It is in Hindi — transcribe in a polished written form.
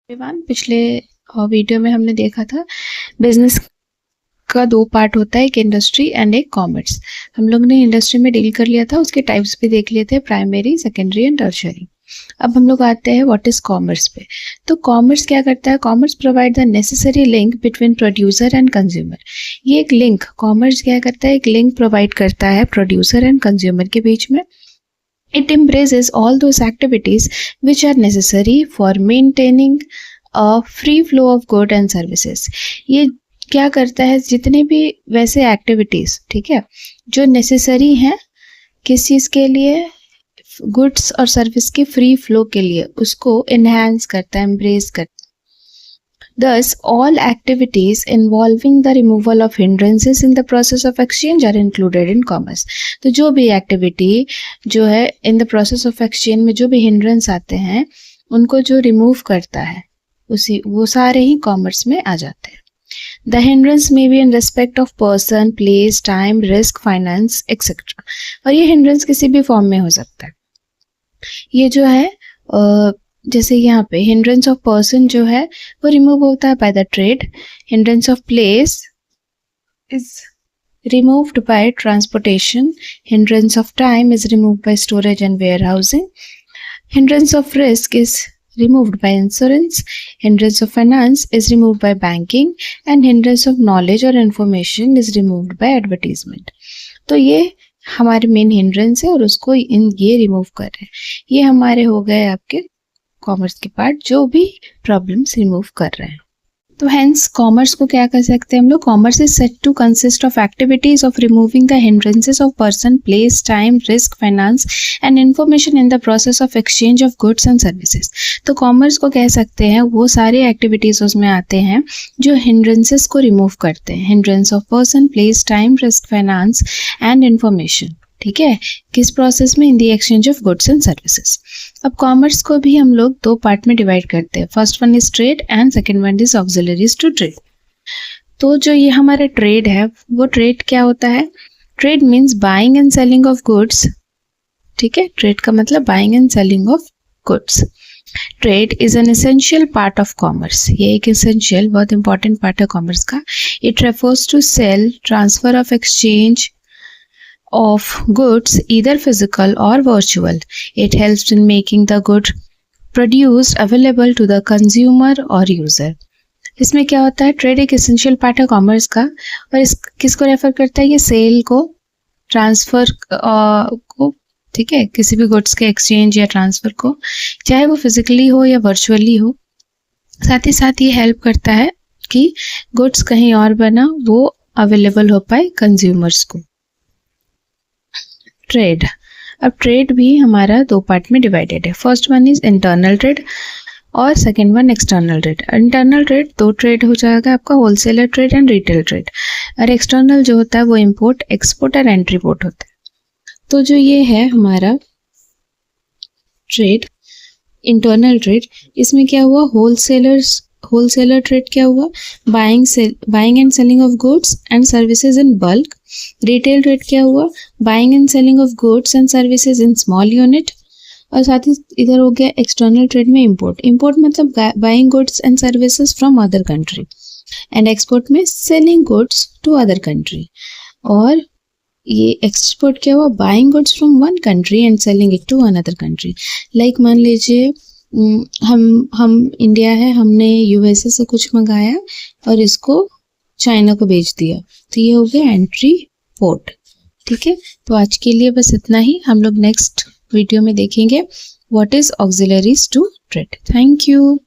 एवरीवन, पिछले वीडियो में हमने देखा था बिजनेस का दो पार्ट होता है, एक इंडस्ट्री एंड एक कॉमर्स। हम लोग ने इंडस्ट्री में डील कर लिया था, उसके टाइप्स भी देख लिए थे, प्राइमरी, सेकेंडरी एंड टर्शियरी। अब हम लोग आते हैं व्हाट इज कॉमर्स पे। तो कॉमर्स क्या करता है? Commerce provide the necessary link between producer and consumer. ये एक लिंक, कॉमर्स क्या करता है? एक लिंक प्रोवाइड करता है प्रोड्यूसर एंड कंज्यूमर के बीच में। It embraces all those activities which are necessary for maintaining a free flow of goods and services. ये क्या करता है? जितने भी वैसे एक्टिविटीज, ठीक है, जो नेसेसरी हैं किस चीज़ के लिए? गुड्स और सर्विस के फ्री फ्लो के लिए, उसको इन्हेंस करता है, एम्ब्रेस करता है। Thus, all activities involving the removal of hindrances in the process of exchange are included in commerce. तो जो भी एक्टिविटी जो है in the process of exchange में जो भी hindrance आते हैं उनको जो रिमूव करता है वो सारे ही कॉमर्स में आ जाते हैं। The hindrance may be in respect of person, place, time, risk, finance, etc. और ये hindrance किसी भी फॉर्म में हो सकता है। ये जो है जैसे यहाँ पे हिंड्रेंस ऑफ पर्सन जो है वो रिमूव होता है by the trade. Hindrance of place is removed by transportation. Hindrance of time is removed by storage and warehousing. Hindrance of risk is removed by insurance. Hindrance of finance is removed by banking and hindrance of knowledge or information is removed by advertisement. तो ये हमारे मेन हिंड्रेंस है और उसको ये रिमूव कर रहे हैं। ये हमारे हो गए आपके कॉमर्स के पार्ट जो भी प्रॉब्लम्स रिमूव कर रहे हैं। तो हेंस कॉमर्स को क्या कर सकते हैं हम लोग? Commerce is set to consist of activities of removing the hindrances of person, place, time, risk, finance and information in the process of exchange of goods and services. तो कॉमर्स को कह सकते हैं वो सारी एक्टिविटीज उसमें आते हैं जो हिंड्रेंसेस को रिमूव करते हैं। Hindrance of person, place, time, risk, finance and information, ठीक है, किस प्रोसेस में? In the exchange of goods and services. अब कॉमर्स को भी हम लोग दो पार्ट में डिवाइड करते हैं। First one is trade and second one is auxiliaries to trade. तो जो ये हमारा ट्रेड है वो ट्रेड क्या होता है? Trade means buying and selling of goods, ठीक है, ट्रेड का मतलब buying and selling of goods. Trade is an essential part of commerce. ये एक एसेंशियल बहुत इंपॉर्टेंट पार्ट है कॉमर्स का। It refers to sale, transfer of exchange of goods, either physical or virtual. It helps in making the good produced available to the consumer or user. इसमें क्या होता है? ट्रेड एक एसेंशियल पार्ट है कॉमर्स का और इस किसको रेफर करता है? ये सेल को, ट्रांसफर को, ठीक है, किसी भी गुड्स के एक्सचेंज या ट्रांसफर को, चाहे वो फिजिकली हो या वर्चुअली हो। साथ ही साथ ये हेल्प करता है कि गुड्स कहीं और बना वो अवेलेबल हो पाए कंज्यूमर्स को। ट्रेड, अब ट्रेड भी हमारा दो पार्ट में डिवाइडेड है। First one is internal trade और second one external trade. Internal trade दो ट्रेड हो जाएगा आपका, wholesaler trade and retail trade. और एक्सटर्नल जो होता है वो इंपोर्ट, एक्सपोर्ट और एंट्री पोर्ट होता है। तो जो ये है हमारा ट्रेड, इंटरनल ट्रेड, इसमें क्या हुआ? होलसेलर ट्रेड क्या हुआ? Buying and selling of goods and services in bulk. Retail trade क्या हुआ? Buying and selling of goods and services in small unit. और साथ ही इधर हो गया एक्सटर्नल ट्रेड में इंपोर्ट। इंपोर्ट मतलब buying goods and services from other country and export में selling goods to other country. और ये एक्सपोर्ट क्या हुआ? Buying goods from one country and selling it to another country. Like मान लीजिए हम इंडिया है, हमने यूएसए से कुछ मंगाया और इसको चाइना को बेच दिया, तो ये हो गया एंट्री पोर्ट, ठीक है। तो आज के लिए बस इतना ही। हम लोग नेक्स्ट वीडियो में देखेंगे what is auxiliaries to trade. Thank you.